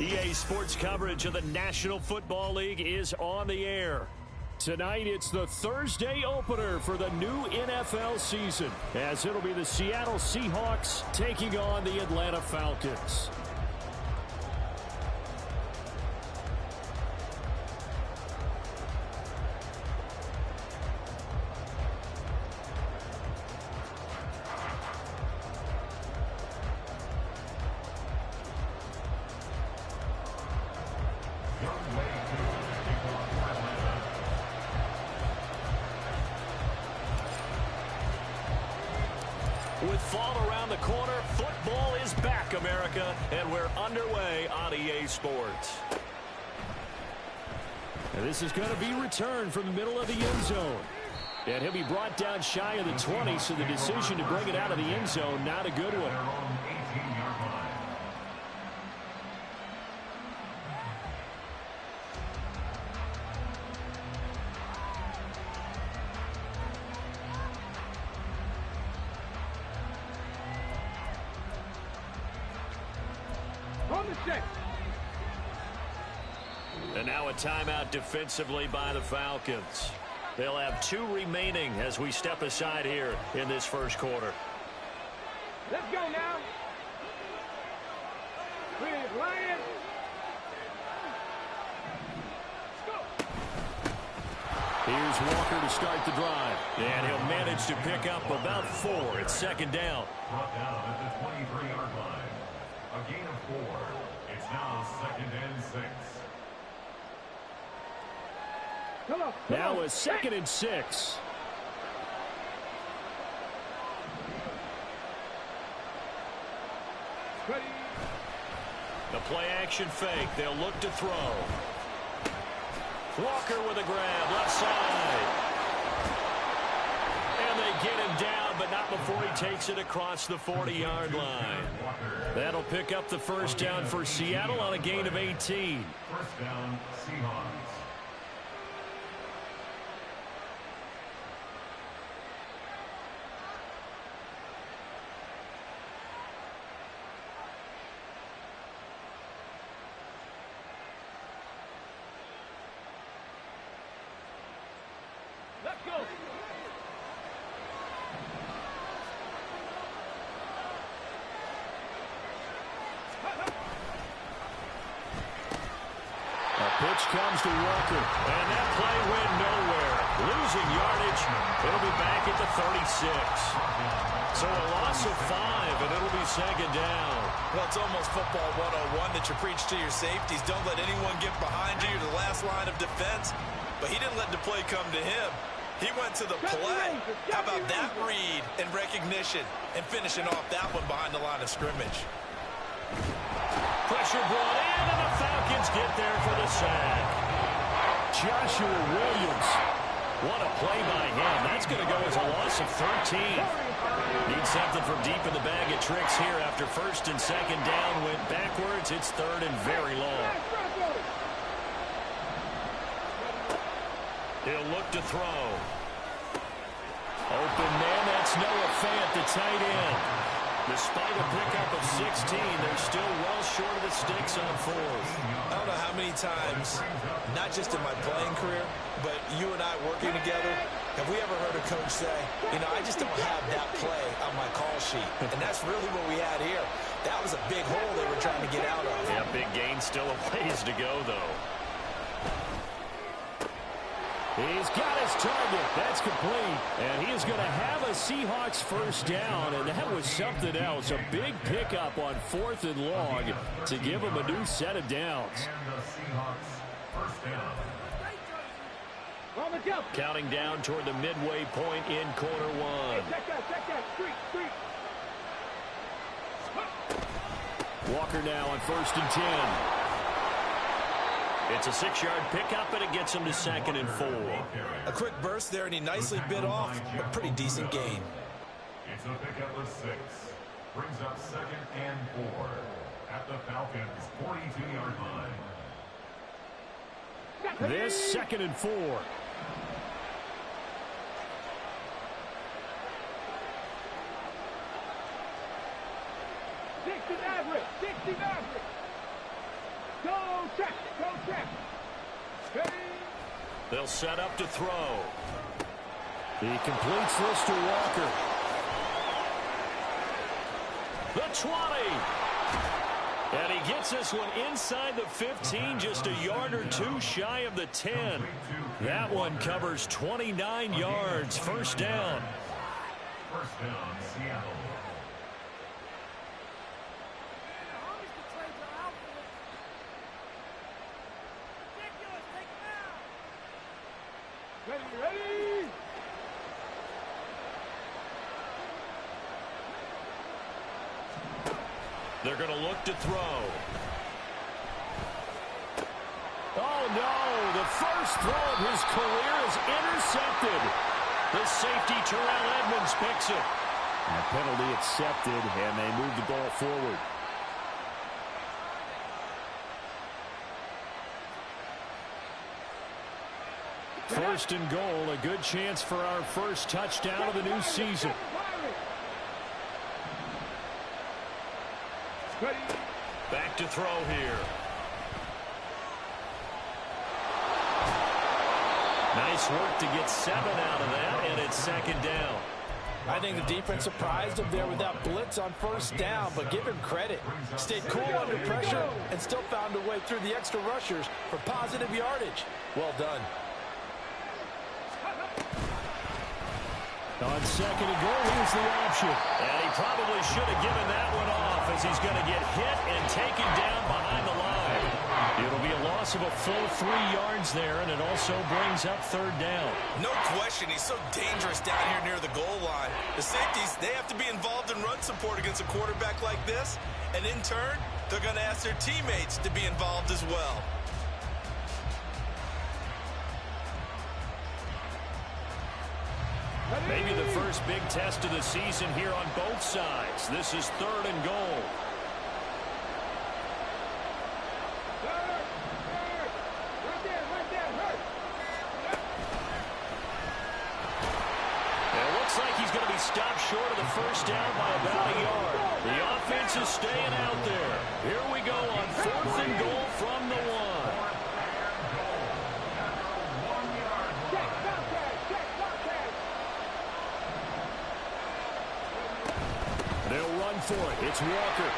EA Sports coverage of the National Football League is on the air. Tonight, it's the Thursday opener for the new NFL season, as it'll be the Seattle Seahawks taking on the Atlanta Falcons. With fall around the corner, football is back, America, and we're underway on EA Sports. And this is going to be returned from the middle of the end zone. And he'll be brought down shy of the 20, so the decision to bring it out of the end zone, not a good one. And now a timeout defensively by the Falcons. They'll have 2 remaining as we step aside here in this first quarter. Let's go now. With Lion. Here's Walker to start the drive. And he'll manage to pick up about 4. It's second down. Brought down at the 23-yard line. A gain of 4. It's now 2nd and 6. Now a 2nd and 6. The play action fake. They'll look to throw. Walker with a grab, left side. And they get him down, but not before he takes it across the 40-yard line. That'll pick up the first down for Seattle on a gain of 18. First down, Seahawks. Let's go. A pitch comes to Walker, and that play went nowhere. Losing yardage. It'll be back at the 36. So a loss of 5, and it'll be second down. Well, it's almost football 101 that you preach to your safeties. Don't let anyone get behind you. You're the last line of defense. But he didn't let the play come to him. He went to the play. How about that read and recognition and finishing off that one behind the line of scrimmage? Pressure brought in, and the Falcons get there for the sack. Joshua Williams. What a play by him. That's going to go as a loss of 13. Need something from deep in the bag of tricks here after first and second down went backwards. It's 3rd and very long. He'll look to throw. Open man, that's Noah Fant, the tight end. Despite a pickup of 16, they're still well short of the sticks on 4th. I don't know how many times, not just in my playing career, but you and I working together, have we ever heard a coach say, you know, I just don't have that play on my call sheet. And that's really what we had here. That was a big hole they were trying to get out of. Yeah, big gain, still a ways to go, though. He's got his target. That's complete. And he is going to have a Seahawks first down, and that was something else. A big pickup on 4th and long to give him a new set of downs. And the Seahawks first down. Counting down toward the midway point in quarter 1. Check that. Street. Walker now on 1st and 10. It's a 6-yard pickup, and it gets him to 2nd and 4. A quick burst there, and he nicely bit off a pretty decent gain. It's a pickup of 6. Brings up 2nd and 4 at the Falcons' 42-yard line. This 2nd and 4. 60 average. check. Go check. Ready. They'll set up to throw. He completes this to Walker. The 20. And he gets this one inside the 15, just a yard or two shy of the 10. That one covers 29 yards. First down. First down, Seattle. Ready, ready. They're going to look to throw. Oh, no. The first throw of his career is intercepted. The safety, Terrell Edmonds, picks it. And a penalty accepted, and they move the ball forward. First and goal, a good chance for our first touchdown of the new season. Back to throw here. Nice work to get 7 out of that, and it's second down. I think the defense surprised him there with that blitz on first down, but give him credit. Stayed cool under pressure and still found a way through the extra rushers for positive yardage. Well done. On second and goal, here's the option. And he probably should have given that one off as he's going to get hit and taken down behind the line. It'll be a loss of a full 3 yards there, and it also brings up third down. No question, he's so dangerous down here near the goal line. The safeties, they have to be involved in run support against a quarterback like this. And in turn, they're going to ask their teammates to be involved as well. Maybe the first big test of the season here on both sides. This is third and goal. It looks like he's going to be stopped short of the first down by about a yard. The offense is staying out there. Here we go on fourth and goal from the 1. They'll run for it. It's Walker.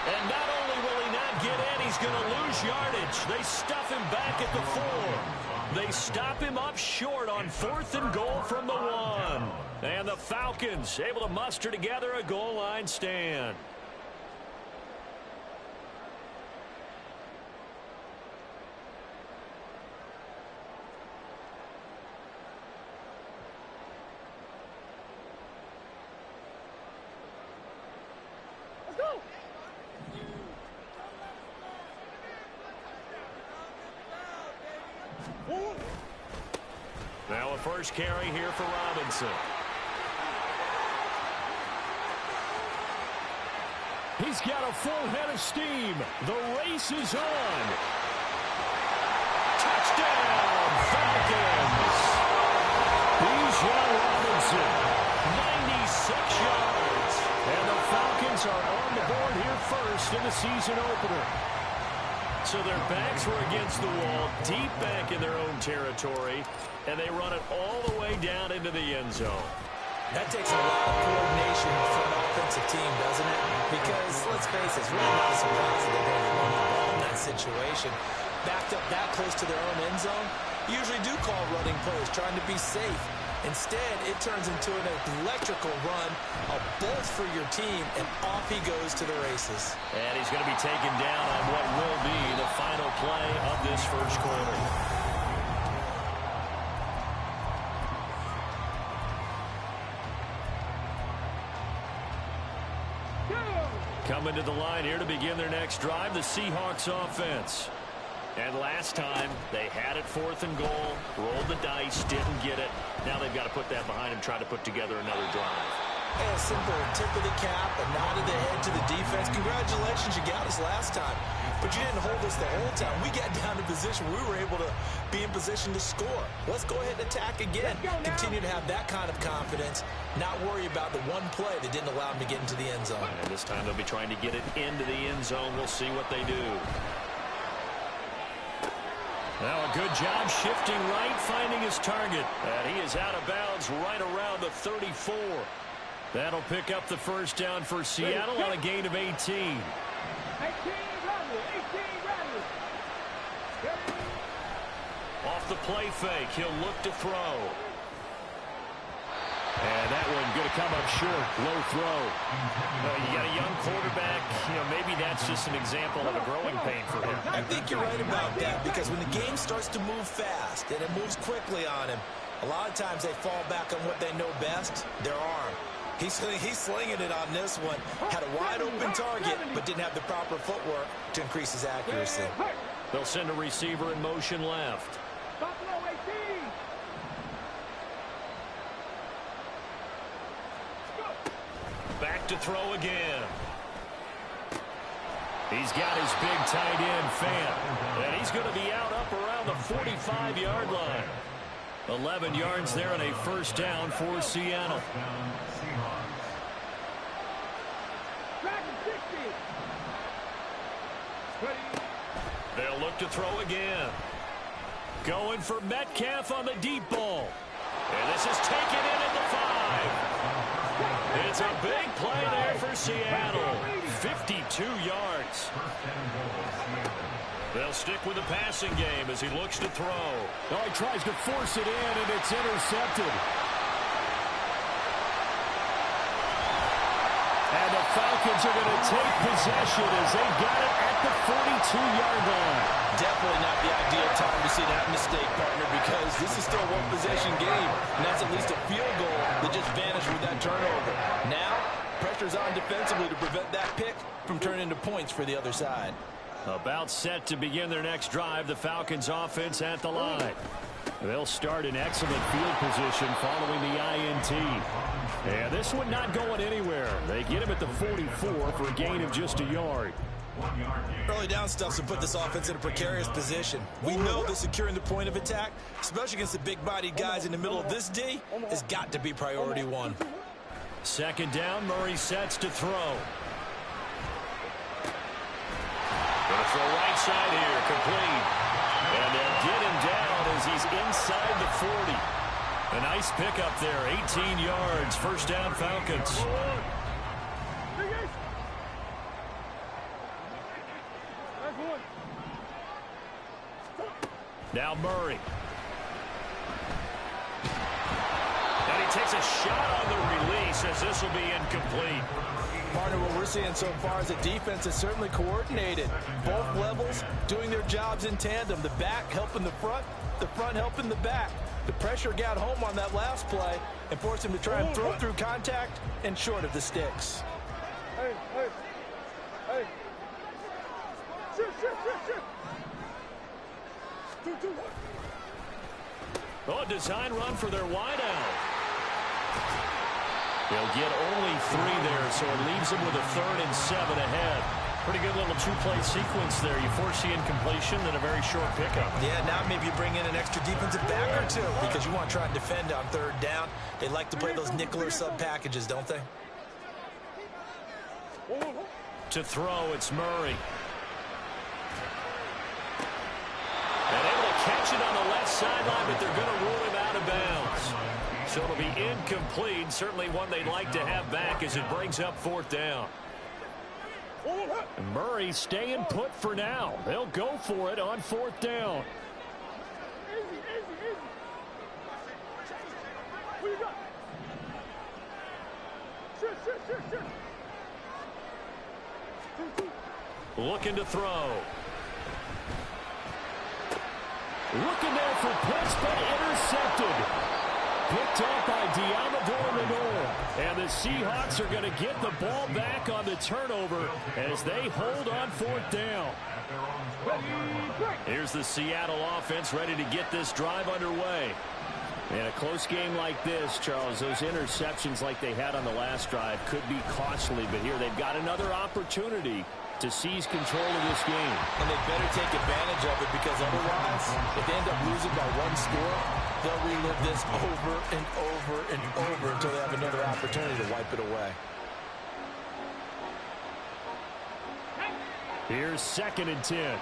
And not only will he not get in, he's going to lose yardage. They stuff him back at the 4. They stop him up short on fourth and goal from the 1. And the Falcons able to muster together a goal line stand. Now a first carry here for Robinson. He's got a full head of steam. The race is on. Touchdown, Falcons. Bijan Robinson, 96 yards. And the Falcons are on the board here first in the season opener. So their backs were against the wall, deep back in their own territory, and they run it all the way down into the end zone. That takes a lot of coordination for an offensive team, doesn't it? Because, let's face it, it's really not a surprise that they're going to run the ball in that situation. Backed up that close to their own end zone, you usually do call running plays, trying to be safe. Instead, it turns into an electrical run, a bolt for your team, and off he goes to the races. And he's going to be taken down on what will be the final play of this first quarter. Coming to the line here to begin their next drive, the Seahawks offense. And last time, they had it fourth and goal, rolled the dice, didn't get it. Now they've got to put that behind them, try to put together another drive. A simple tip of the cap, a nod of the head to the defense. Congratulations, you got us last time. But you didn't hold us the whole time. We got down to position where we were able to be in position to score. Let's go ahead and attack again. Continue to have that kind of confidence, not worry about the one play that didn't allow them to get into the end zone. And this time they'll be trying to get it into the end zone. We'll see what they do. Now a good job shifting right, finding his target. And he is out of bounds right around the 34. That'll pick up the first down for Seattle on a gain of 18. 18 Rodney. Off the play fake, he'll look to throw. And that one going to come up short. Low throw. You got a young quarterback. Maybe that's just an example of a growing pain for him. I think you're right about that, because when the game starts to move fast and it moves quickly on him, a lot of times they fall back on what they know best, their arm. He's slinging it on this one. Had a wide open target, but didn't have the proper footwork to increase his accuracy. They'll send a receiver in motion left. Buffalo 18. Back to throw again. He's got his big tight end, Fant. And he's going to be out up around the 45-yard line. 11 yards there and a first down for Seattle. They'll look to throw again. Going for Metcalf on the deep ball. And this is taken in at the 5. It's a big play there for Seattle. 52 yards. They'll stick with the passing game as he looks to throw. Oh, he tries to force it in, and it's intercepted. And the Falcons are going to take possession as they got it at the 42-yard line. Definitely not the ideal time to see that mistake, partner, because this is still a one-possession game, and that's at least a field goal that just vanished with that turnover. Now, pressure's on defensively to prevent that pick from turning into points for the other side. About set to begin their next drive, the Falcons offense at the line. They'll start in excellent field position following the INT. And this one not going anywhere. They get him at the 44 for a gain of just a yard. Early down stuffs will put this offense in a precarious position. We know that securing the point of attack, especially against the big-bodied guys in the middle of this D, has got to be priority one. Second down, Murray sets to throw. Going to throw right side here, complete. And they'll get him down as he's inside the 40. A nice pickup there, 18 yards, first down Falcons. Now Murray. And he takes a shot on the release as this will be incomplete. Partner, what we're seeing so far is the defense is certainly coordinated. Both levels doing their jobs in tandem. The back helping the front helping the back. The pressure got home on that last play and forced him to try and throw through contact and short of the sticks. Hey. Shoot. Oh, a design run for their wideout. They'll get only 3 there, so it leaves them with a 3rd and 7 ahead. Pretty good little two-play sequence there. You force the incompletion, then a very short pickup. Yeah, now maybe you bring in an extra defensive back or two because you want to try and defend on 3rd down. They like to play those nickel or sub packages, don't they? To throw, it's Murray. And able to catch it on the left sideline, but they're going to rule him out of bounds. So it'll be incomplete. Certainly one they'd like to have back as it brings up 4th down. And Murray staying put for now. They'll go for it on 4th down. Easy. What you got? Shoot. Looking to throw. Looking there for pitch, but intercepted. Picked up by Diamador Lenore. And the Seahawks are going to get the ball back on the turnover as they hold on 4th down. Here's the Seattle offense ready to get this drive underway. In a close game like this, Charles, those interceptions like they had on the last drive could be costly. But here they've got another opportunity to seize control of this game. And they better take advantage of it because otherwise, if they end up losing by 1 score, they'll relive this over and over and over until they have another opportunity to wipe it away. Here's 2nd and 10.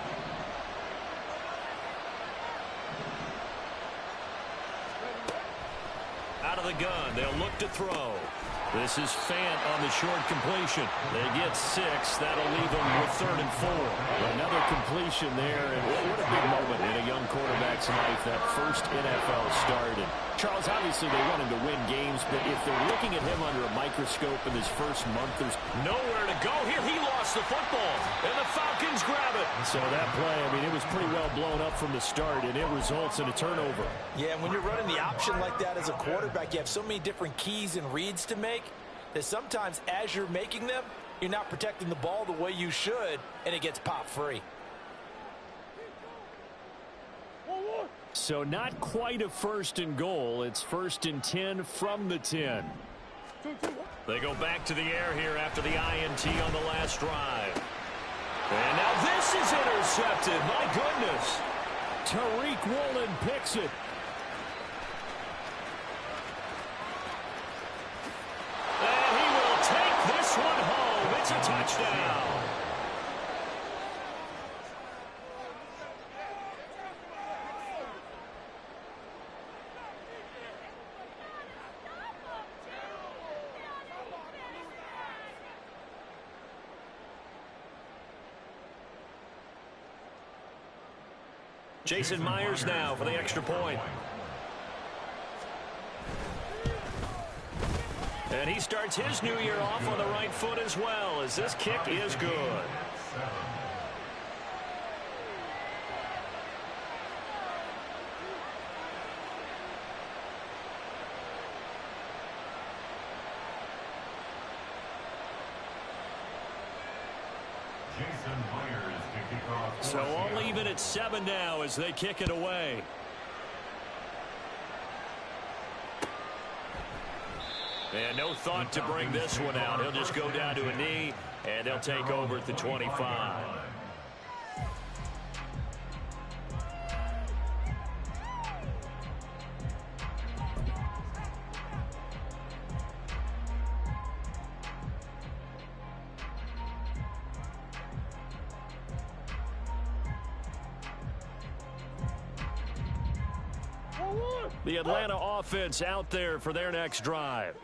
Out of the gun, they'll look to throw. This is Fant on the short completion. They get 6. That'll leave them with 3rd and 4. Another completion there, and what a big moment in a young quarterback's life, that first NFL start. And Charles, obviously they want him to win games, but if they're looking at him under a microscope in this first month, there's nowhere to go here. He lost the football, and the Falcons grab it. So that play, I mean, it was pretty well blown up from the start, and it results in a turnover. Yeah, when you're running the option like that as a quarterback, you have so many different keys and reads to make that sometimes as you're making them, you're not protecting the ball the way you should, and it gets popped free. So not quite a 1st and goal. It's 1st and 10 from the 10. They go back to the air here after the INT on the last drive. And now this is intercepted. My goodness. Tariq Woolen picks it. And he will take this one home. It's a touchdown. Jason Myers now for the extra point. And he starts his new year off on the right foot as well, as this kick is good. So all even at 7 now as they kick it away. And no thought to bring this one out. He'll just go down to a knee, and they'll take over at the 25. The Atlanta offense out there for their next drive.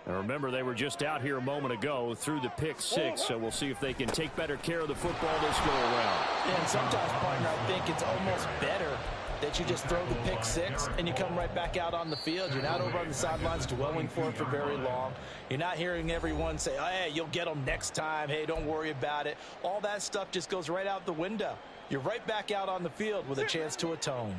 And remember, they were just out here a moment ago through the pick 6, so we'll see if they can take better care of the football this go around. And sometimes, partner, I think it's almost better that you just throw the pick 6 and you come right back out on the field. You're not over on the sidelines dwelling for it for very long. You're not hearing everyone say, oh, hey, you'll get them next time. Hey, don't worry about it. All that stuff just goes right out the window. You're right back out on the field with a chance to atone.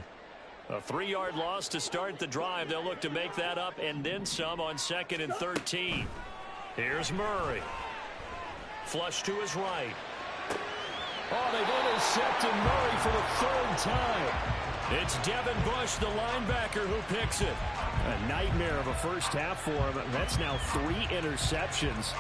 A 3-yard loss to start the drive. They'll look to make that up and then some on 2nd and 13. Here's Murray. Flush to his right. Oh, they've intercepted Murray for the 3rd time. It's Devin Bush, the linebacker, who picks it. A nightmare of a first half for him. That's now 3 interceptions.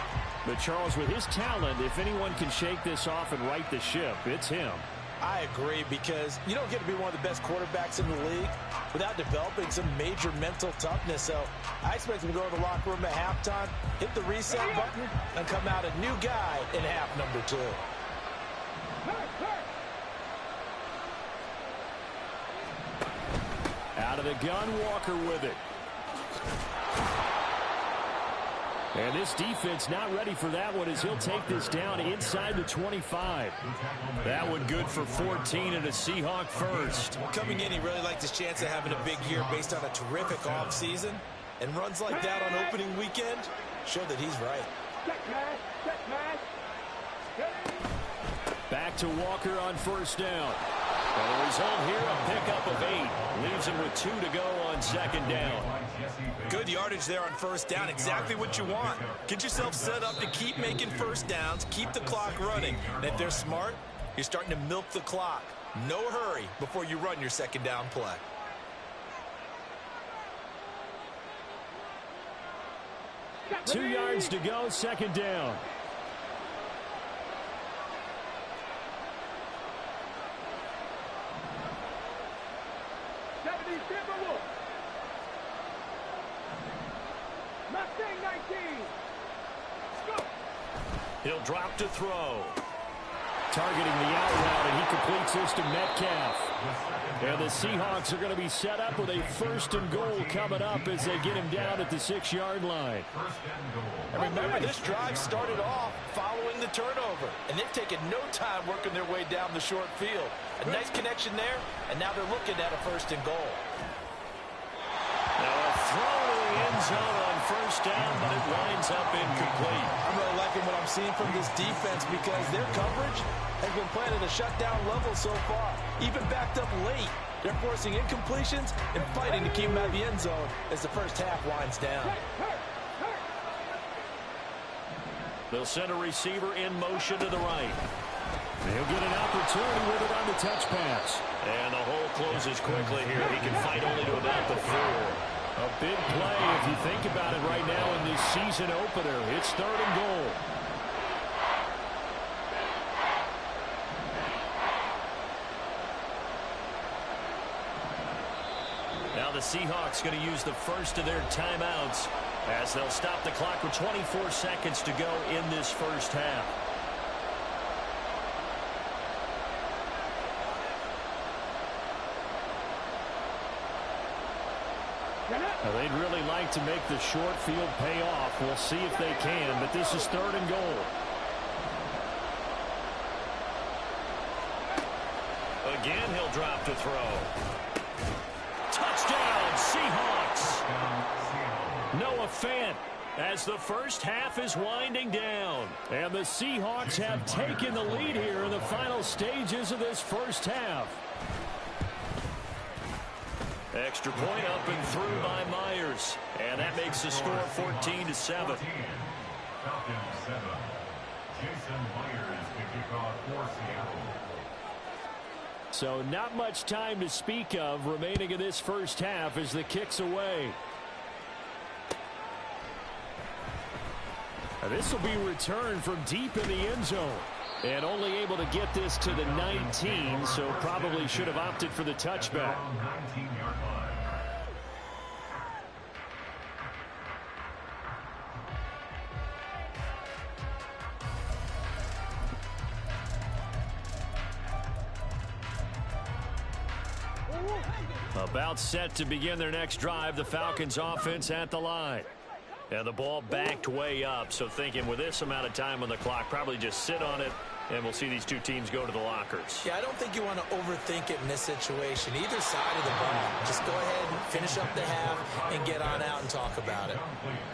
But Charles, with his talent, if anyone can shake this off and right the ship, it's him. I agree, because you don't get to be one of the best quarterbacks in the league without developing some major mental toughness. So I expect him to go to the locker room at halftime, hit the reset button, and come out a new guy in half number 2. Out of the gun, Walker with it. And this defense not ready for that one as he'll take this down inside the 25. That one good for 14 and a Seahawk first. Coming in, he really liked his chance of having a big year based on a terrific offseason. And runs like that on opening weekend show that he's right. Back to Walker on 1st down. And the result here, a pickup of 8. Leaves him with 2 to go on 2nd down. Good yardage there on 1st down. Exactly what you want. Get yourself set up to keep making 1st downs, keep the clock running. And if they're smart, you're starting to milk the clock. No hurry before you run your 2nd down play. Two yards to go, 2nd down. He'll drop to throw. targeting the out route, and he completes this to Metcalf. And the Seahawks are going to be set up with a 1st and goal coming up as they get him down at the 6-yard line. And remember, this drive started off following the turnover, and they've taken no time working their way down the short field. A nice connection there, and now they're looking at a 1st and goal. Now a throw to the end zone on 1st down, but it winds up incomplete. I'm really liking what I'm seeing from this defense because their coverage has been playing at a shutdown level so far. Even backed up late, they're forcing incompletions and fighting to keep them out of the end zone as the first half winds down. They'll send a receiver in motion to the right. He'll get an opportunity with it on the touch pass. And the hole closes quickly here. He can fight only to about the 4. A big play if you think about it right now in this season opener. It's 3rd and goal. Now the Seahawks going to use the first of their timeouts as they'll stop the clock with 24 seconds to go in this first half. Now they'd really like to make the short field pay off. We'll see if they can, but this is 3rd and goal. Again, he'll drop to throw. Touchdown, Seahawks. Noah Fant as the first half is winding down. And the Seahawks have taken the lead here in the final stages of this first half. Extra point up and through by Myers. And that makes the score 14-7. Falcons 7. Jason Myers to kick off for Seattle. So not much time to speak of remaining in this first half as the kick's away. Now this will be returned from deep in the end zone. And only able to get this to the 19, so probably should have opted for the touchback. 19-yard line. About set to begin their next drive, the Falcons offense at the line. And the ball backed way up, so thinking with this amount of time on the clock, probably just sit on it, and we'll see these two teams go to the lockers. Yeah, I don't think you want to overthink it in this situation. Either side of the ball. Just go ahead and finish up the half and get on out and talk about it.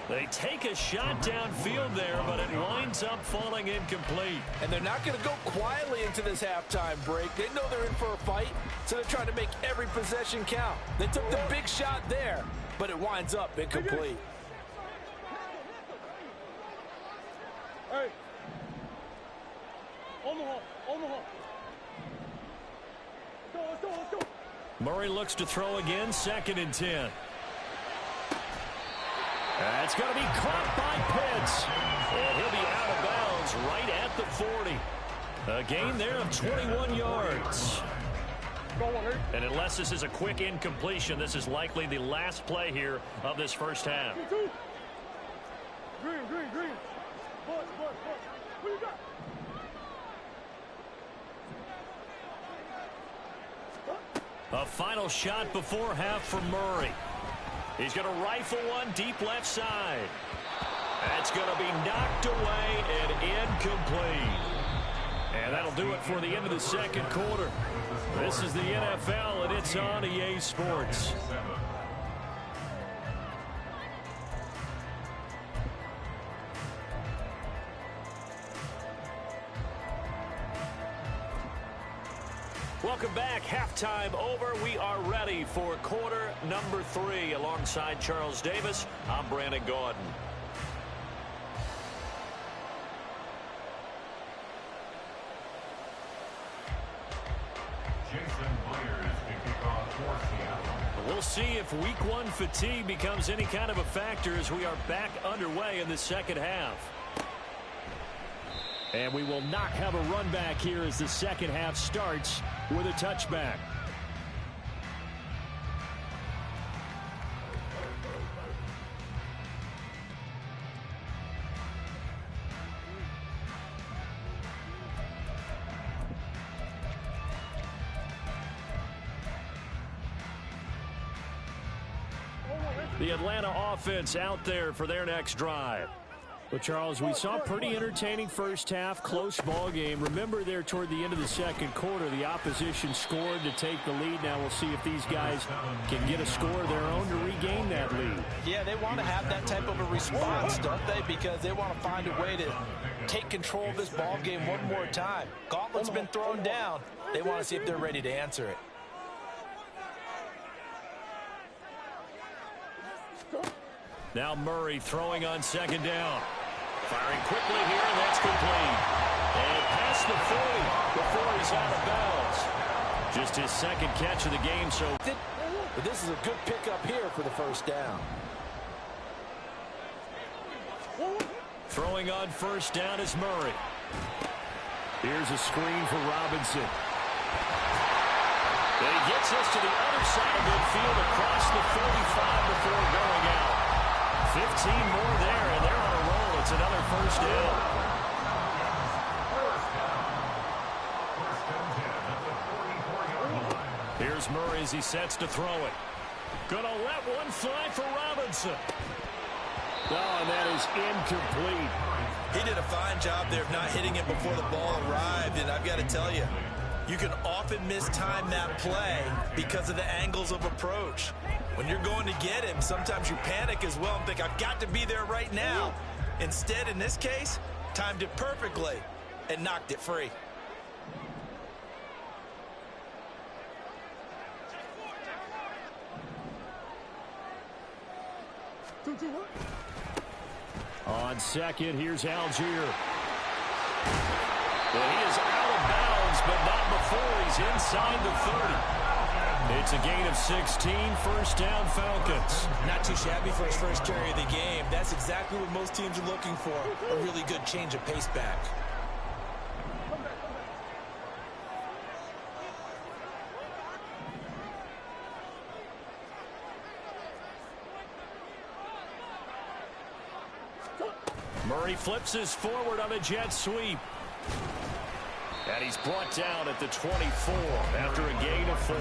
They take a shot downfield there, but it winds up falling incomplete. And they're not going to go quietly into this halftime break. They know they're in for a fight, so they're trying to make every possession count. They took the big shot there, but it winds up incomplete. Hey. Omaha. Let's go. Murray looks to throw again, 2nd and 10. That's going to be caught by Pitts. And he'll be out of bounds right at the 40. A gain there of 21 yards. And unless this is a quick incompletion, this is likely the last play here of this first half. Green. What you got? A final shot before half from Murray. He's going to rifle one deep left side. That's going to be knocked away and incomplete. And that'll do it for the end of the second quarter. This is the NFL, and it's on EA Sports. Welcome back. Halftime over. We are ready for quarter number 3. Alongside Charles Davis, I'm Brandon Gordon. Jason Myers to kick off for Seattle. We'll see if week 1 fatigue becomes any kind of a factor as we are back underway in the second half. And we will not have a run back here as the second half starts with a touchback. The Atlanta offense out there for their next drive. Well, Charles, we saw a pretty entertaining first half, close ball game. Remember there toward the end of the second quarter, the opposition scored to take the lead. Now we'll see if these guys can get a score of their own to regain that lead. Yeah, they want to have that type of a response, don't they? Because they want to find a way to take control of this ball game one more time. Gauntlet's been thrown down. They want to see if they're ready to answer it. Now Murray throwing on second down. Firing quickly here, and that's complete. And past the 40 before he's out of bounds. Just his second catch of the game, so. But this is a good pickup here for the first down. Throwing on first down is Murray. Here's a screen for Robinson. And he gets us to the other side of midfield across the 45 before going out. 15 more there, and they're on a roll. It's another first down. Here's Murray as he sets to throw it. Gonna let one fly for Robinson. Oh, and that is incomplete. He did a fine job there of not hitting it before the ball arrived, and I've got to tell you, you can often mistime that play because of the angles of approach. When you're going to get him, sometimes you panic as well and think, I've got to be there right now. Instead, in this case, timed it perfectly and knocked it free. On second, here's Algier. Well, he is out of bounds, but not before he's inside the 30. It's a gain of 16, first down Falcons. Not too shabby for his first carry of the game. That's exactly what most teams are looking for, a really good change of pace back. Murray flips his forward on a jet sweep. And he's brought down at the 24 after a gain of 4.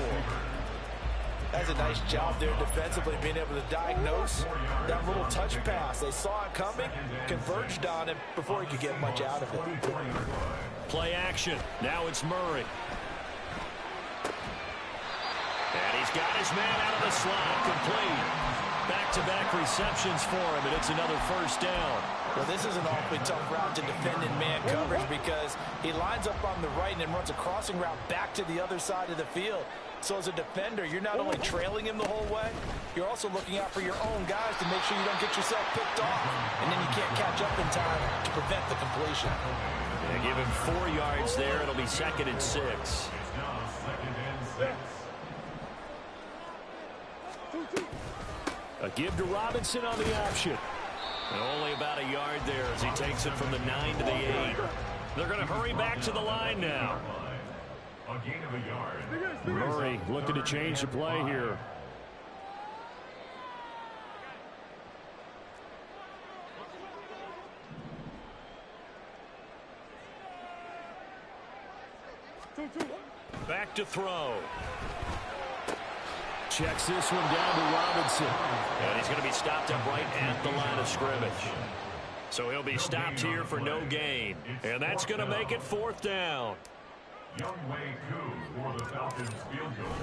That's a nice job there defensively, being able to diagnose that little touch pass. They saw it coming, converged on him before he could get much out of it. Play action. Now it's Murray. And he's got his man out of the slot, complete. Back-to-back receptions for him, and it's another first down. Well, this is an awfully tough route to defend in man coverage because he lines up on the right and then runs a crossing route back to the other side of the field. So as a defender, you're not only trailing him the whole way, you're also looking out for your own guys to make sure you don't get yourself picked off. And then you can't catch up in time to prevent the completion. They give him 4 yards there. It'll be 2nd and 6. It's now 2nd and 6. A give to Robinson on the option. And only about a yard there as he takes it from the 9 to the 8. They're going to hurry back to the line now. A gain of a yard. Murray looking to change the play here. Back to throw. Checks this one down to Robinson. And he's going to be stopped up right at the line of scrimmage. So he'll be stopped here for no gain. And that's going to make it 4th down. Young Wei Koo for the Falcons field goal.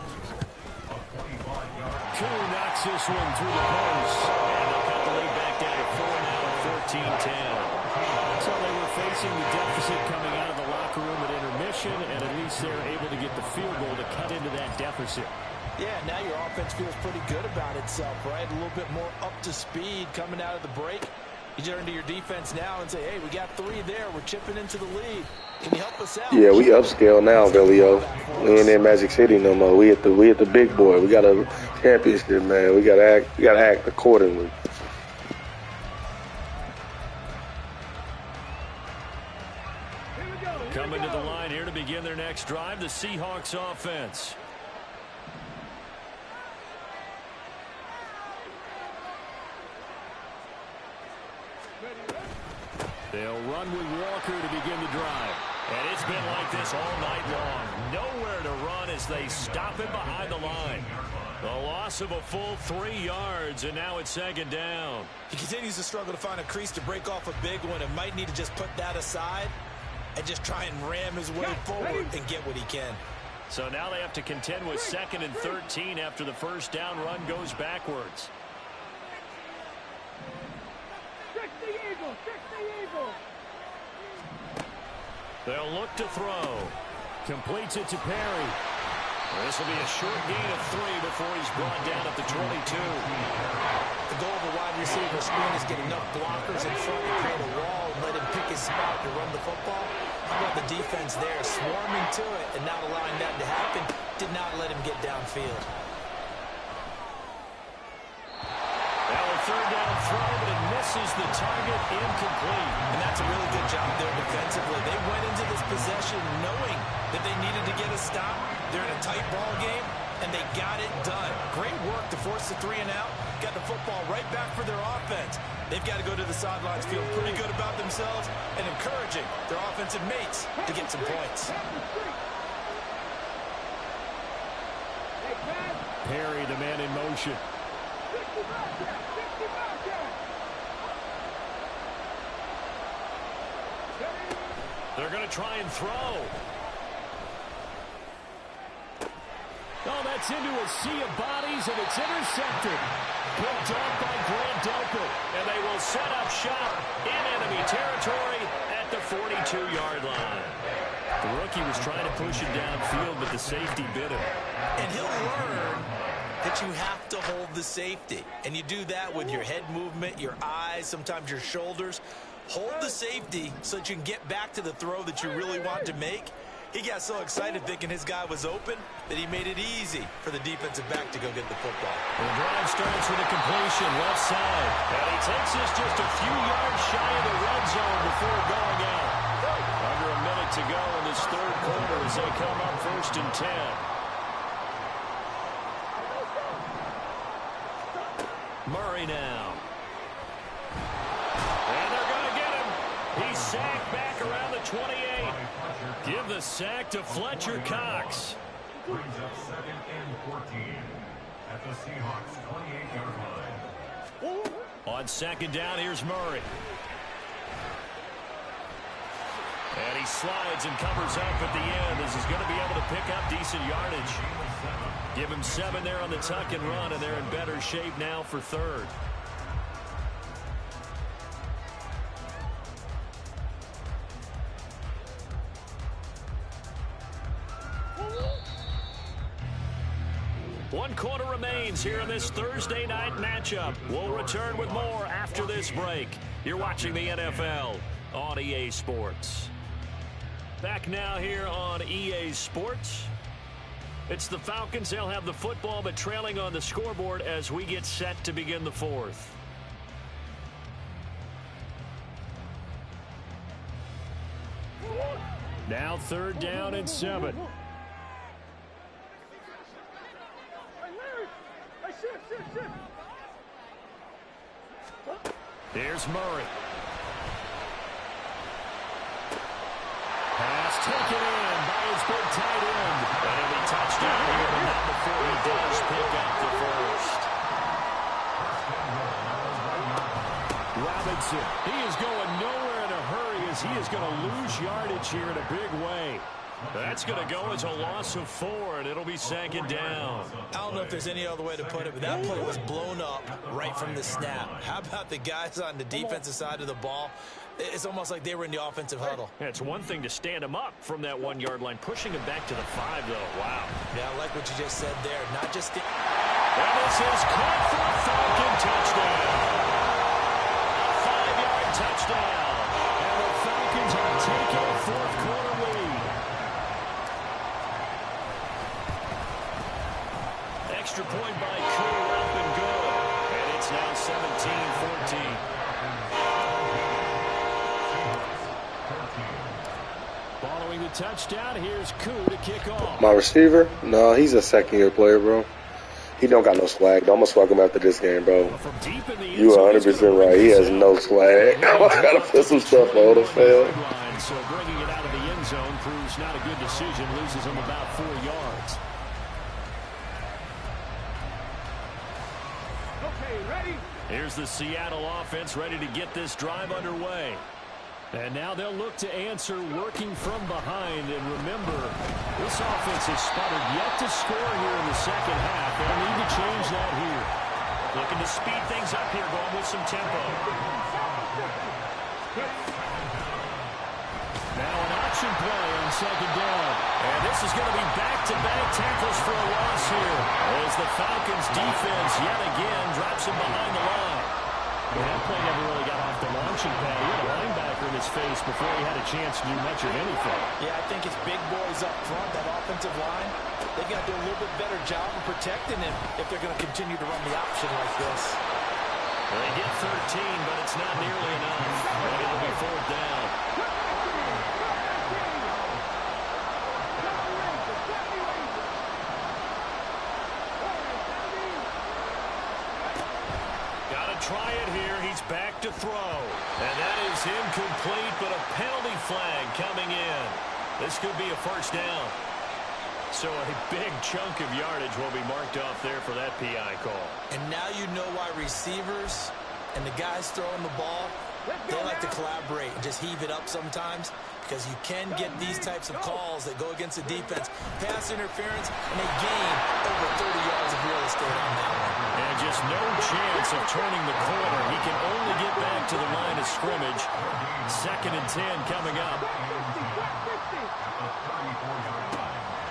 A 25-yard. Koo knocks this one through the post. And they'll cut the lead back down to 4 now at 14-10. So they were facing the deficit coming out of the locker room at intermission, and at least they're able to get the field goal to cut into that deficit. Yeah, now your offense feels pretty good about itself, right? A little bit more up to speed coming out of the break. You turn to your defense now and say, hey, we got 3 there. We're chipping into the lead. Can you help us out? Yeah, we upscale now, Velio. We ain't in Magic City no more. We at the big boy. We got a championship, man. We gotta act accordingly. Coming to the line here to begin their next drive, the Seahawks offense. They'll run with Walker to begin the drive. And it's been like this all night long. Nowhere to run as they stop him behind the line. A loss of a full 3 yards, and now it's second down. He continues to struggle to find a crease to break off a big one and might need to just put that aside and just try and ram his way forward and get what he can. So now they have to contend with 2nd and 13 after the first down run goes backwards. Fix the eagle! Fix the eagle! They'll look to throw. Completes it to Perry. This will be a short gain of 3 before he's brought down at the 22. The goal of a wide receiver screen is get enough blockers in front to create a wall and let him pick his spot to run the football. How about the defense there, swarming to it and not allowing that to happen, did not let him get downfield. Now a third down throw, but it misses the target, incomplete. And that's a really good job there defensively. They went into this possession knowing that they needed to get a stop. They're in a tight ball game, and they got it done. Great work to force the 3 and out. Got the football right back for their offense. They've got to go to the sidelines, feeling pretty good about themselves, and encouraging their offensive mates to get some points. Perry, the man in motion. They're going to try and throw. Oh, that's into a sea of bodies, and it's intercepted. Picked off by Grant Delpit, and they will set up shop in enemy territory at the 42-yard line. The rookie was trying to push him downfield, but the safety bit him. And he'll learn that you have to hold the safety. And you do that with your head movement, your eyes, sometimes your shoulders. Hold the safety so that you can get back to the throw that you really want to make. He got so excited thinking his guy was open that he made it easy for the defensive back to go get the football. The drive starts with a completion left side. And he takes this just a few yards shy of the red zone before going out. Under a minute to go in this third quarter as they come up 1st and 10. Murray now. And they're going to get him. He's sacked back around the 28. Give the sack to Fletcher Cox. Brings up 2nd and 14 at the Seahawks 28-yard line. On 2nd down, here's Murray. And he slides and covers up at the end as he's going to be able to pick up decent yardage. Give him 7 there on the tuck and run, and they're in better shape now for 3rd. One quarter remains here in this Thursday night matchup. We'll return with more after this break. You're watching the NFL on EA Sports. Back now here on EA Sports. It's the Falcons. They'll have the football, but trailing on the scoreboard as we get set to begin the 4th. Now 3rd down and 7. Here's Murray. Pass taken in by his big tight end. And he'll be touchdown here, but not before he does pick up the first. Robinson, he is going nowhere in a hurry as he is going to lose yardage here in a big way. That's going to go as a loss of 4, and it'll be 2nd down. I don't know if there's any other way to put it, but that play was blown up right from the snap. How about the guys on the defensive side of the ball? It's almost like they were in the offensive huddle. Yeah, it's one thing to stand him up from that 1-yard line. Pushing him back to the 5, though. Wow. Yeah, I like what you just said there. Not just the... And this is caught for a Falcon touchdown. A 5-yard touchdown. And the Falcons have taken a 4th quarter lead. Extra point by Crew, up and good. And it's now 17-14. Following the touchdown, here's Koo to kick off. My receiver? No, he's a 2nd-year player, bro. He don't got no swag. I'm going to swag him after this game, bro. You 100% right. He has no swag. I got to put some stuff on the field. So bringing it out of the end end zone proves not a good decision. Loses him about 4 yards. Okay, ready? Here's the Seattle offense ready to get this drive underway. And now they'll look to answer working from behind. And remember, this offense has sputtered yet to score here in the second half. They'll need to change that here. Looking to speed things up here, going with some tempo. Now an option play on second down. And this is going to be back-to-back tackles for a loss here, as the Falcons defense yet again drops him behind the line. That play never really got off the launching pad. He had a linebacker in his face before he had a chance to do much of anything. Yeah, I think it's big boys up front, that offensive line. They've got to do a little bit better job of protecting him if they're going to continue to run the option like this. They get 13, but it's not nearly enough. And it'll be 4th down. Try it here. He's back to throw. And that is incomplete, but a penalty flag coming in. This could be a first down. So a big chunk of yardage will be marked off there for that PI call. And now you know why receivers and the guys throwing the ball, they like to collaborate and just heave it up sometimes, because you can get these types of calls that go against the defense. Pass interference, and they gain over 30 yards of real estate on that one. And just no chance of turning the corner. He can only get back to the line of scrimmage. 2nd and 10 coming up.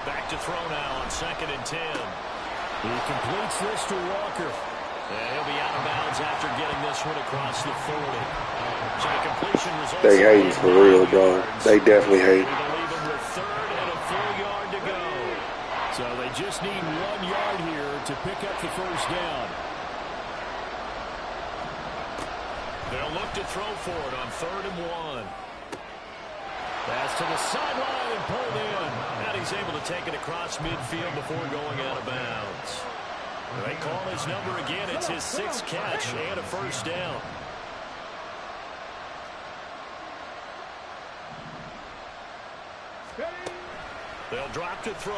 Back to throw now on 2nd and 10. He completes this to Walker. And he'll be out of bounds after getting this one across the 40. So the completion results. They hating for real, dog. They definitely hate. We leave them with 3rd and a full yard to go. So they just need 1 yard here to pick up the first down. They'll look to throw for it on 3rd and 1. Pass to the sideline and pulled in. And he's able to take it across midfield before going out of bounds. They call his number again. It's his 6th catch and a first down. They'll drop to throw.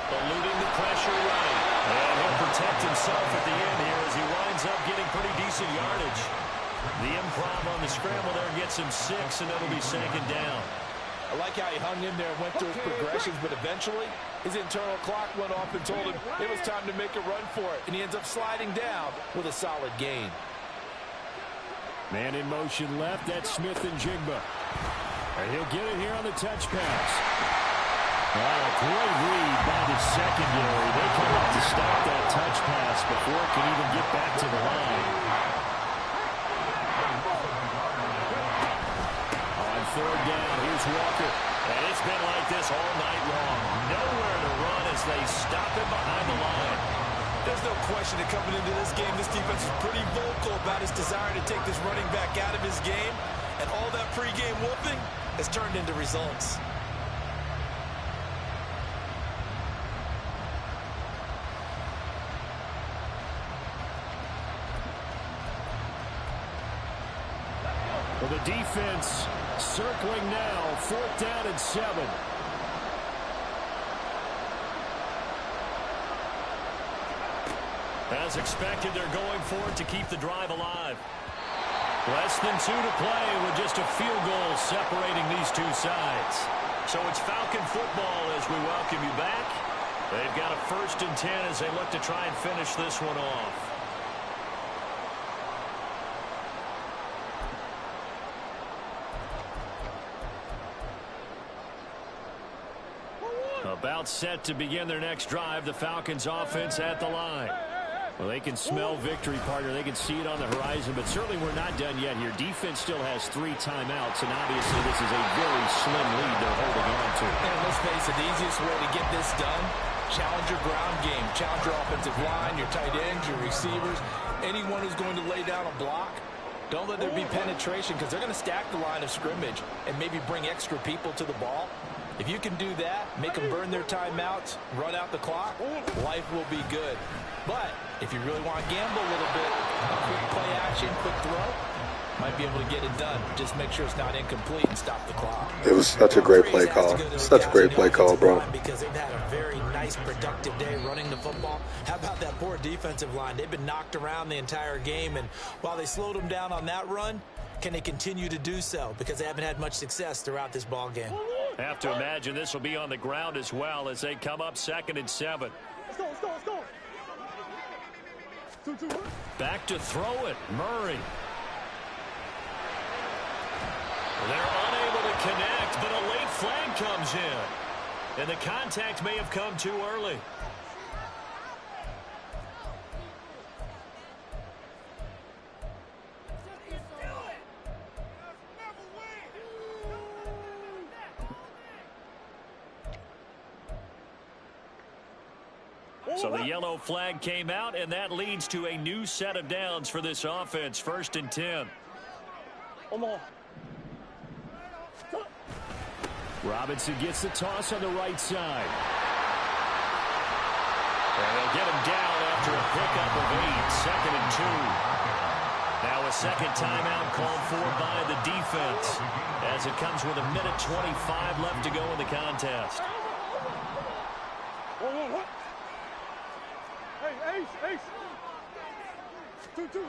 Eluding the pressure right. And he'll protect himself at the end here as he winds up getting pretty decent yardage. The improv on the scramble there gets him 6, and it'll be 2nd down. I like how he hung in there and went through his progressions, but eventually his internal clock went off and told him it was time to make a run for it, and he ends up sliding down with a solid gain. Man in motion left. That's Smith and Jigba. And he'll get it here on the touch pass. Oh, great read by the secondary. They come up to stop that touch pass before it can even get back to the line. On 3rd down, here's Walker. And it's been like this all night long. Nowhere to run as they stop him behind the line. There's no question that coming into this game, this defense is pretty vocal about his desire to take this running back out of his game. And all that pregame whooping has turned into results. Well, the defense circling now. 4th down and 7. As expected, they're going for it to keep the drive alive. Less than 2 to play with just a field goal separating these two sides. So it's Falcon football as we welcome you back. They've got a 1st and 10 as they look to try and finish this one off. About set to begin their next drive. The Falcons offense at the line. Well, they can smell victory, partner. They can see it on the horizon, but certainly we're not done yet here. Defense still has 3 timeouts, and obviously this is a very slim lead they're holding on to. And let's face it, the easiest way to get this done, challenge your ground game. Challenge your offensive line, your tight ends, your receivers, anyone who's going to lay down a block. Don't let there be penetration, because they're going to stack the line of scrimmage and maybe bring extra people to the ball. If you can do that, make them burn their timeouts, run out the clock, life will be good. But if you really want to gamble a little bit, a quick play action, quick throw, might be able to get it done. Just make sure it's not incomplete and stop the clock. It was such a great play call. Such a great play call, bro. Because they've had a very nice, productive day running the football. How about that poor defensive line? They've been knocked around the entire game, and while they slowed them down on that run, can they continue to do so? Because they haven't had much success throughout this ball game. Have to imagine this will be on the ground as well as they come up 2nd and 7. Let's go, let's go, let's go. 2-2. Back to throw it, Murray. They're unable to connect, but a late flag comes in. And the contact may have come too early. So the yellow flag came out, and that leads to a new set of downs for this offense. 1st and 10. Robinson gets the toss on the right side. And they'll get him down after a pickup of 8. 2nd and 2. Now a second timeout called for by the defense as it comes with 1:25 left to go in the contest. Hey, Ace. 2-2.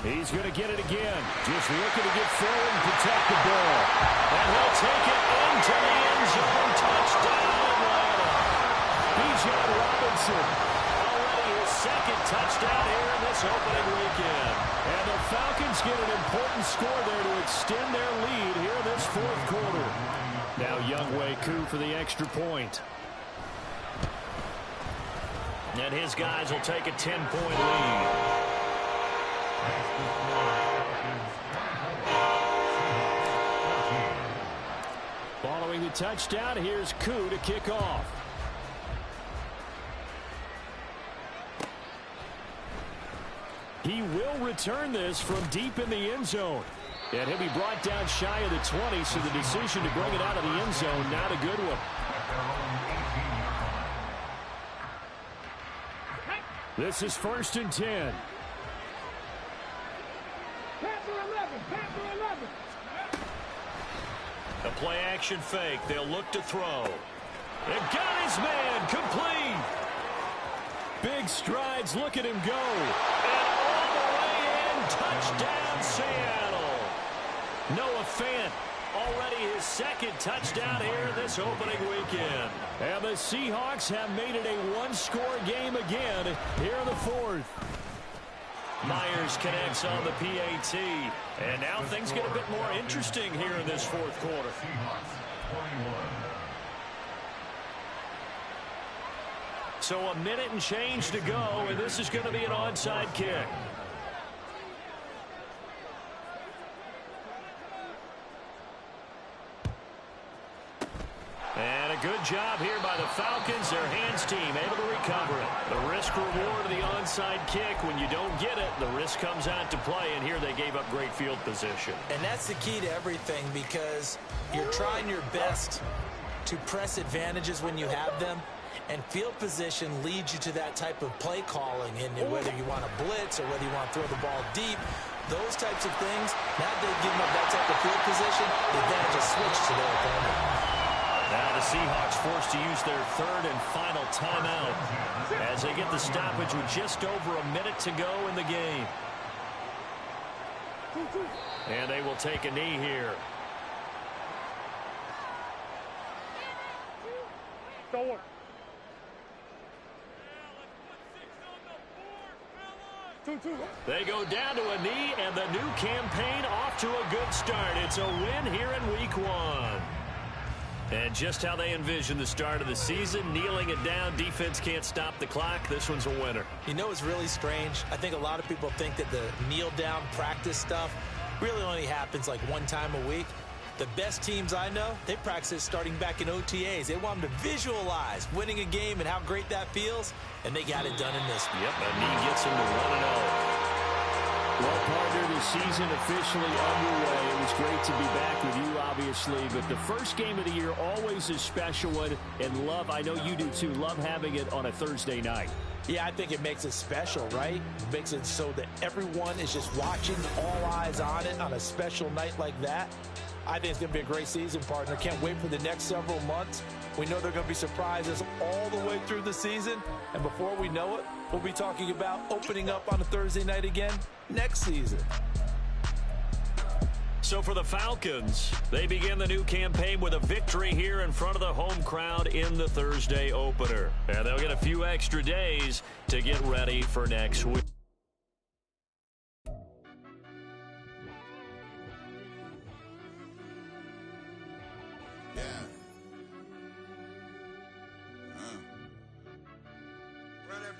He's going to get it again. Just looking to get forward and protect the ball. And he'll take it into the end zone. Touchdown, Atlanta. Bijan Robinson. Already his 2nd touchdown here in this opening weekend. And the Falcons get an important score there to extend their lead here in this 4th quarter. Now Younghoe Koo for the extra point. And his guys will take a 10-point lead. Following the touchdown, here's Koo to kick off. He will return this from deep in the end zone. And he'll be brought down shy of the 20, so the decision to bring it out of the end zone, not a good one. This is 1st and 10. A play-action fake. They'll look to throw. And got his man. Complete. Big strides. Look at him go. And all the way in. Touchdown, Seattle. Noah Fant. Already his 2nd touchdown here this opening weekend. And the Seahawks have made it a one-score game again here in the 4th. Myers connects on the PAT. And now things get a bit more interesting here in this 4th quarter. So a minute and change to go, and this is going to be an onside kick. And a good job here by the Falcons. Their hands team able to recover it. The risk reward of the onside kick. When you don't get it, the risk comes out to play. And here they gave up great field position. And that's the key to everything, because you're trying your best to press advantages when you have them. And field position leads you to that type of play calling. And whether you want to blitz or whether you want to throw the ball deep, those types of things, now they've given up that type of field position, the advantage is switched to their opponent. Now the Seahawks forced to use their 3rd and final timeout as they get the stoppage with just over a minute to go in the game. And they will take a knee here. They go down to a knee, and the new campaign off to a good start. It's a win here in week 1. And just how they envision the start of the season, kneeling it down, defense can't stop the clock. This one's a winner. You know, it's really strange. I think a lot of people think that the kneel-down practice stuff really only happens like one time a week. The best teams I know, they practice starting back in OTAs. They want them to visualize winning a game and how great that feels, and they got it done in this one. Yep, a knee gets them to 1-0. Well, partner, the season officially underway. It was great to be back with you, obviously, but the first game of the year always is special one, and love, I know you do too, love having it on a Thursday night. Yeah, I think it makes it special, right? It makes it so that everyone is just watching, all eyes on it on a special night like that. I think it's going to be a great season, partner. Can't wait for the next several months. We know there are going to be surprises all the way through the season. And before we know it, we'll be talking about opening up on a Thursday night again next season. So for the Falcons, they begin the new campaign with a victory here in front of the home crowd in the Thursday opener. And they'll get a few extra days to get ready for next week.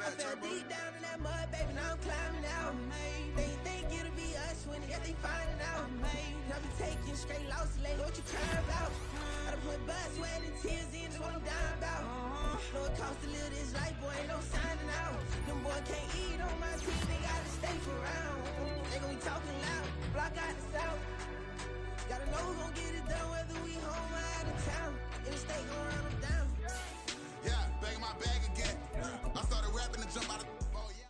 I fell deep down in that mud, baby, now I'm climbing out. They think it'll be us when they finding out. I be taking straight losses, lady, what you crying about? I done put blood, sweat, and tears in, that's what I'm dying about. Know it costs to live this life, boy, ain't no signing out. Them boy can't eat on my team, they gotta stay for round. They gon' be talking loud, block out the south. Gotta know who gon' get it done, whether we home or out of town. In the state gon' run them down. Yeah, back in my bag again. I started rapping and jump out of oh yeah.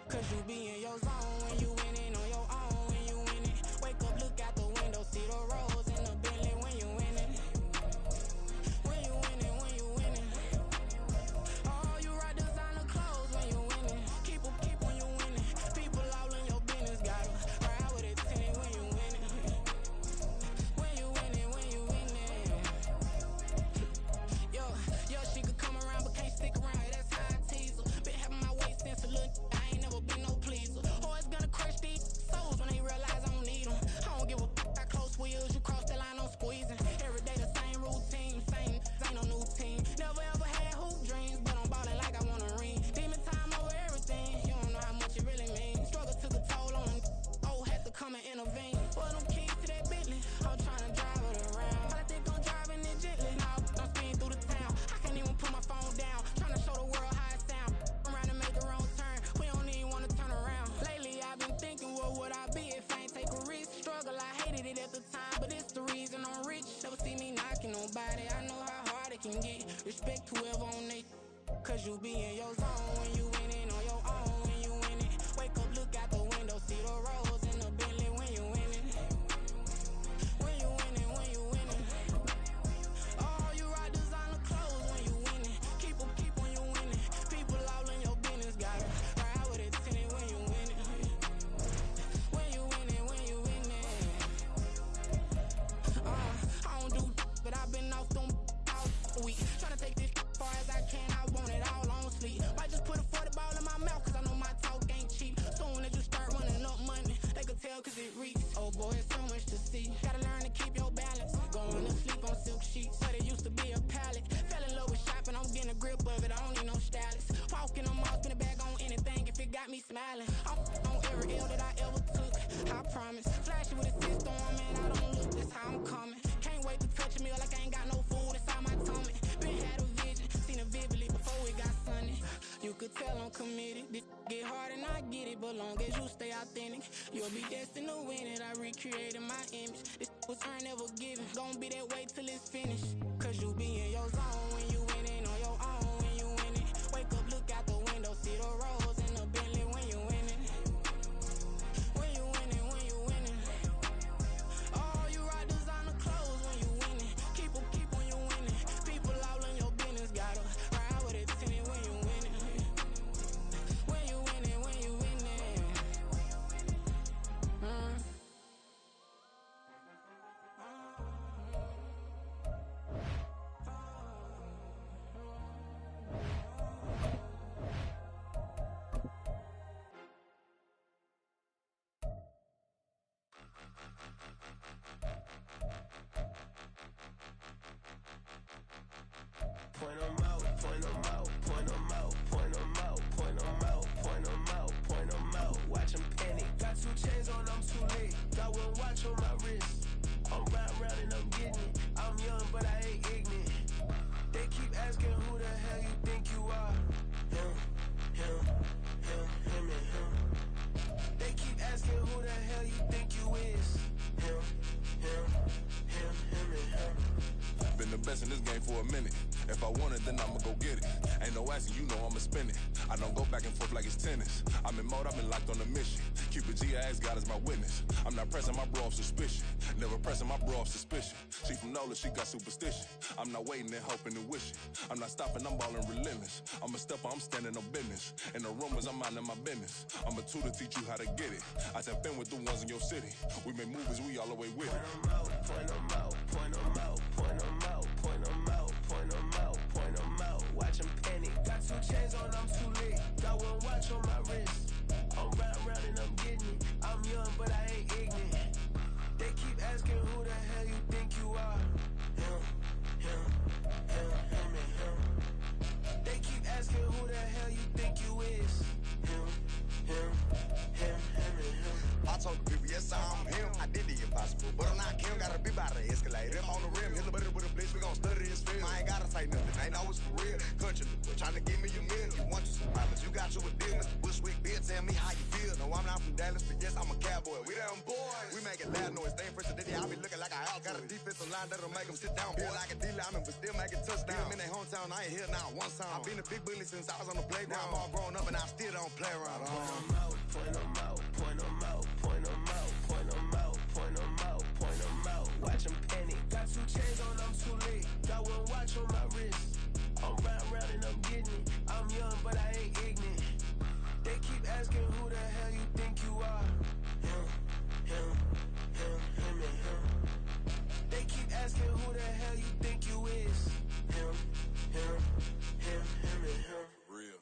Cause you be in your zone when you winning on your own when you winning. Wake up, look out the window, see the rose in the Bentley when you winning. When you winning, when you winning. Oh, you rock designer clothes when you winning. Keep when you winning. People all in your business, gotta ride with it tinted when you winning. When you winning, when you winning. Yo, she could come around but can't stick around. That's how I tease her. Been having my waist since a little. I ain't never been no pleaser. Always gonna crush these souls when they realize I don't need them. I don't give a f*** I close wheels, you cross the line, I'm squeezing. Every day the same routine, same ain't no new team. Never ever had hoop dreams, but I'm ballin' like I want a ring. Demon time over everything, you don't know how much it really means. Struggle took a toll on them, had to come and intervene. Boy, them keys to that Bentley, I'm tryna drive it around. I think I'm driving it gently, now I'm speeding through the town. I can't even put my phone down, tryna show the world how it sound. I'm around to make a wrong turn, we don't even wanna turn around. Lately I've been thinking, what would I be if I ain't take a risk? Struggle, I hated it at the time, but it's the reason I'm rich. Never see me knocking nobody, I know how hard it can get. Respect whoever on they, cause you be in your zone when you winning on your own when you winning. Wake up, look out the window, see the rose in the Bentley when you winning. When you winning, when you winning. Oh, you rock designer clothes when you winning. Keep when you winning. People all in your business, gotta ride with it tinted when you winning. When you winning, when you winning. I don't do but I've been off them all week. Tryna take this far as I can, I want it all on sleep. Might just put a 40 ball in my mouth, cause I know my talk ain't cheap. Soon as you start running up money, they could tell cause it reeks. Oh boy, it's so much to see. Gotta learn to keep your balance. Going to sleep on silk sheets, but it used to be a pallet. Fell in love with shopping, I'm getting a grip of it, I don't need no stylist. Walking, I'm off in the bag on anything if it got me smiling. I'm on every L that I ever took, I promise. Flashy with a system, man, I don't look, that's how I'm coming. Can't wait to touch a meal like I ain't got no food inside my tummy. Been had a vision, seen it vividly before it got sunny. You could tell I'm committed. This get hard and I get it, but long as you stay authentic, you'll be destined to win it. I recreated my image. This was earned, never given. Gonna be that way till it's finished. Cause you be in your zone when you winning on your own when you winning. Wake up, look out the window, see the rose in the Bentley when you winning. When you winning, when you winning. Oh, you rock designer clothes when you winning. Keep when you winning. People all in your business, gotta ride with it tinted when you winning. When you winning, when you winning. Got one watch on my wrist. I'm round and I'm getting it. I'm young, but I ain't ignorant. They keep asking who the hell you think you are. Him, and him. They keep asking who the hell you think you is. Him, and him. Been the best in this game for a minute. If I want it, then I'ma go get it. Ain't no asking, you know I'ma spend it. I don't go back and forth like it's tennis. I'm in mode, I've been locked on a mission. Cupid G, I ask God as my witness. I'm not pressing my bro off suspicion. Never pressing my bro off suspicion. She from Nola, she got superstition. I'm not waiting and hoping and wishing. I'm not stopping, I'm balling relentless. I'm a stepper, I'm standing on business. In the rumors, I'm minding my business. I'm a tutor, teach you how to get it. I tap in with the ones in your city. We make movies, we all the way with it. Point them out, point them out, point them out, point them out, point them out, point them out. Watch them panic. Got 2 chains on, I'm too lit. Got one watch on my wrist. I'm round and I'm getting it. I'm young, but I ain't ignorant. They keep asking who the hell you think you are. Him, and him. They keep asking who the hell you think you is. Him, and him. I told the people, yes, I'm him. I did the impossible, but I'm not Kim. Gotta be by the escalator. Him on the rim, hit a butter with a blitz. We gon' study his film. I ain't gotta say nothing. Ain't always for real. Country, trying to give me a meal. You want you some problems. You got you a deal, Mr. Bushwick. Bill, tell me how you feel. No, I'm not from Dallas, but yes, I'm a cowboy. We them boys. We making loud noise. Stay first today. I be looking like a house. Got a defensive line that'll make them sit down. Feel like a D-lineman, but still making touchdowns. Them in their hometown, I ain't here now one time. I've been a big bully since I was on the playground. Now I'm all grown up and I still don't play around. Point them out, point them out, point them out, point them out, point them out, point them out. Watch them panic. Got 2 chains on, I'm too late. Got one watch on my wrist. I'm round and I'm getting it. I'm young, but I ain't ignorant. They keep asking who the hell you think you are. Him, and him. They keep asking who the hell you think you is. Him, and him. Real.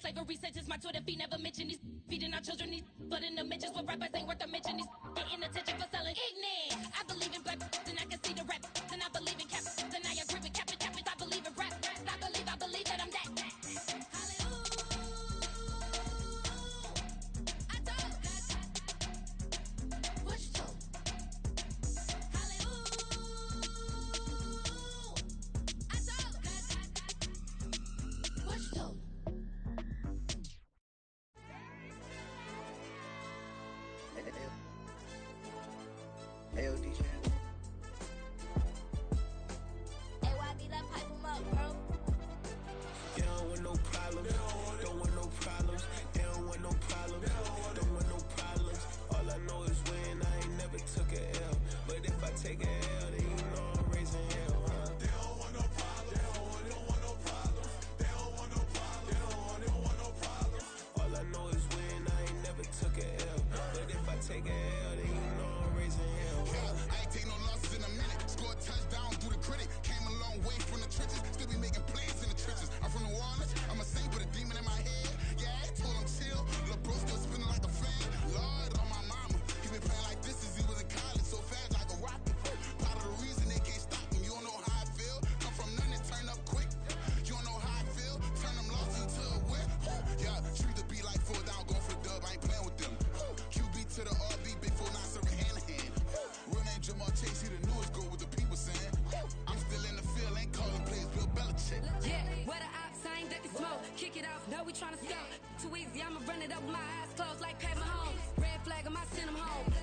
Slavery sentences, my Twitter feed never mention these feeding our children these, but in the mentions what rappers ain't worth a mention these getting attention for selling ignorant. I believe in black, then I can see the rap, then I believe in cap, then I agree with cap. I believe in rap, I believe that I'm that. Take a L, then you know I'm raising hell, huh? They don't want no problems. They don't want no problems. They don't want no problems. They don't want no problems. All I know is win, I ain't never took a L. But if I take a L, then you know I'm raising hell, huh? I ain't take no losses in a minute. Scored touchdown through the critic. Came a long way from the trenches. Still be making plays in the trenches. I'm from New Orleans. I'm a saint with a demon in my head. Yeah, I told him chill. Lil' bro still spinning like a fan. Lord on my mama. He been playing like this since he was in college. So fast like a rocket. Part of the reason they can't stop him. You don't know how I feel. Come from nothing, turn up quick. You don't know how I feel. Turn them losses into a whip. Yeah, treat the beat like 4 down, going for the dub. I ain't playing with them. QB kick it off. No, we tryna scout. Too easy, I'ma run it up with my eyes closed like Pat Mahomes. Red flag, I might send him home.